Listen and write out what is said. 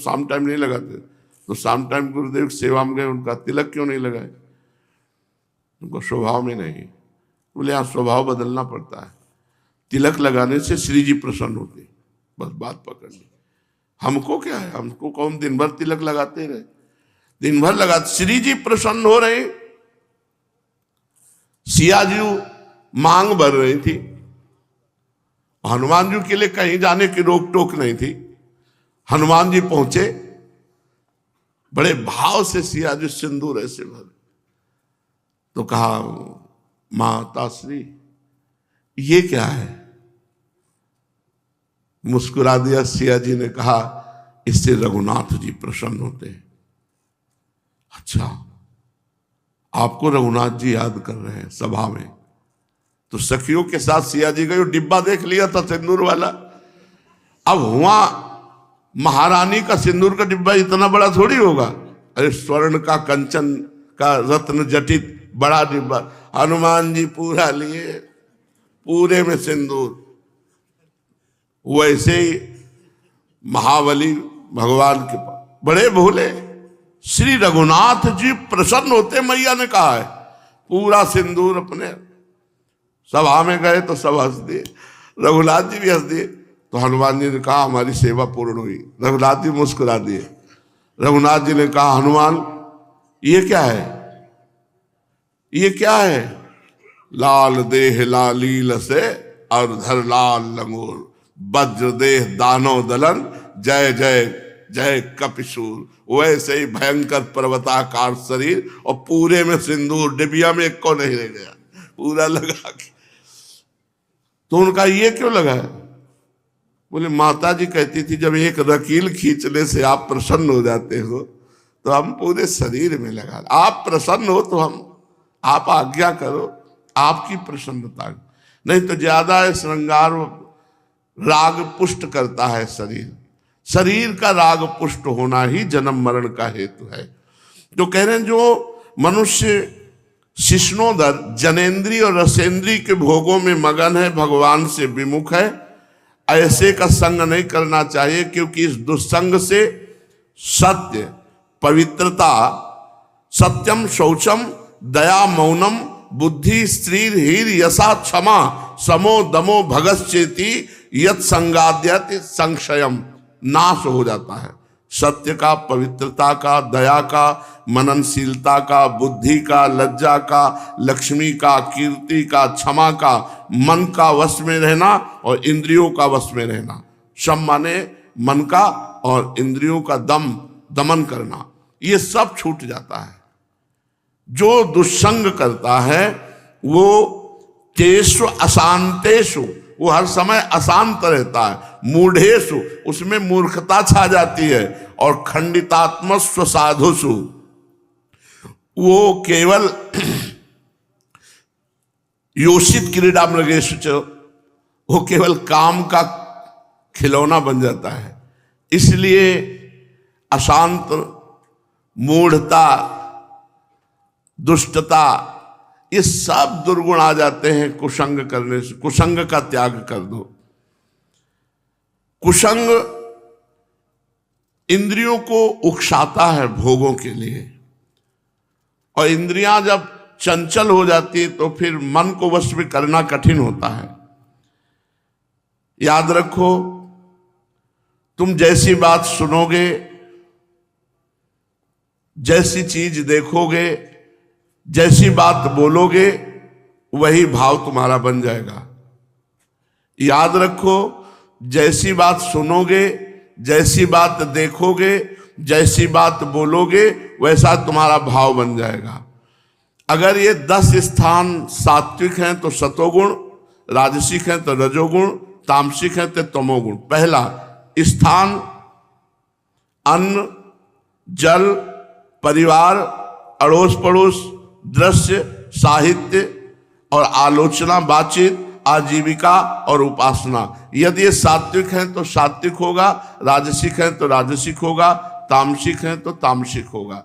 शाम टाइम नहीं लगाते, तो शाम टाइम गुरुदेव की सेवा में गए, उनका तिलक क्यों नहीं लगाए? उनको स्वभाव में नहीं। बोले यहाँ स्वभाव बदलना पड़ता है, तिलक लगाने से श्री जी प्रसन्न होते, बस बात पकड़नी। हमको क्या है, हमको कौन दिन भर तिलक लगाते रहे, दिन भर लगाते, श्री जी प्रसन्न हो रहे। सिया जी मांग भर रही थी, हनुमान जी के लिए कहीं जाने की रोक टोक नहीं थी। हनुमान जी पहुंचे, बड़े भाव से सिया जी सिंदूर ऐसे भरे, तो कहा माता श्री ये क्या है? मुस्कुरा दिया। सिया जी ने कहा इससे रघुनाथ जी प्रसन्न होते हैं। अच्छा, आपको रघुनाथ जी याद कर रहे हैं सभा में? तो सखियों के साथ सिया जी गए, डिब्बा देख लिया था सिंदूर वाला। अब हुआ महारानी का सिंदूर का डिब्बा इतना बड़ा थोड़ी होगा, अरे स्वर्ण का, कंचन का, रत्न जटित बड़ा डिब्बा। हनुमान जी पूरा लिए, पूरे में सिंदूर। वैसे ही महाबली भगवान के पास बड़े भोले, श्री रघुनाथ जी प्रसन्न होते, मैया ने कहा है। पूरा सिंदूर अपने सभा में गए तो सब हंस दिए, रघुनाथ जी भी हंस दिए। तो हनुमान जी ने कहा हमारी सेवा पूर्ण हुई। रघुनाथ जी मुस्कुरा दिए। रघुनाथ जी ने कहा हनुमान ये क्या है, ये क्या है? लाल देह लालील से और धर लाल लंगूर, वज्र देह दानव दलन, जय जय जय कपिशूर। वैसे ही भयंकर पर्वताकार शरीर और पूरे में सिंदूर, डिबिया में एक को नहीं रह गया, पूरा लगा के। तो उनका ये क्यों लगा है? बोले माता जी कहती थी जब एक रकील खींचने से आप प्रसन्न हो जाते हो तो हम पूरे शरीर में लगा, आप प्रसन्न हो तो हम, आप आज्ञा करो, आपकी प्रसन्नता। नहीं तो ज्यादा श्रृंगार राग पुष्ट करता है शरीर, शरीर का राग पुष्ट होना ही जन्म मरण का हेतु है। जो कह रहे हैं जो मनुष्य शिष्णोदर जनेन्द्रीय और रसेंद्रीय के भोगों में मगन है, भगवान से विमुख है, ऐसे का संग नहीं करना चाहिए, क्योंकि इस दुस्संग से सत्य, पवित्रता, सत्यम, शौचम, दया, मौनम, बुद्धि, स्त्रीर, हीर, यशा, क्षमा, समो, दमो, भगश्चेति, यत संगाद्यत संक्षयम, नाश हो जाता है। सत्य का, पवित्रता का, दया का, मननशीलता का, बुद्धि का, लज्जा का, लक्ष्मी का, कीर्ति का, क्षमा का, मन का वश में रहना और इंद्रियों का वश में रहना। शम माने मन का और इंद्रियों का दमन करना, ये सब छूट जाता है। जो दुस्संग करता है वो तेषु अशांतेषु, वो हर समय अशांत रहता है। मूढ़ेषु, उसमें मूर्खता छा जाती है। और खंडितात्मस्व साधुषु, वो केवल योषित क्रीड़ा मृगेषु च, वो केवल काम का खिलौना बन जाता है। इसलिए अशांत, मूढ़ता, दुष्टता, ये सब दुर्गुण आ जाते हैं कुसंग करने से। कुसंग का त्याग कर दो। कुसंग इंद्रियों को उकसाता है भोगों के लिए, और इंद्रियां जब चंचल हो जाती तो फिर मन को वश में करना कठिन होता है। याद रखो, तुम जैसी बात सुनोगे, जैसी चीज देखोगे, जैसी बात बोलोगे, वही भाव तुम्हारा बन जाएगा। याद रखो, जैसी बात सुनोगे, जैसी बात देखोगे, जैसी बात बोलोगे, वैसा तुम्हारा भाव बन जाएगा। अगर ये 10 स्थान सात्विक हैं तो सतोगुण, राजसिक हैं तो रजोगुण, तामसिक हैं तो तमोगुण। पहला स्थान अन्न, जल, परिवार, अड़ोस पड़ोस, दृश्य, साहित्य और आलोचना, बातचीत, आजीविका और उपासना। यदि ये सात्विक हैं तो सात्विक होगा, राजसिक हैं तो राजसिक होगा, तामसिक हैं तो तामसिक होगा।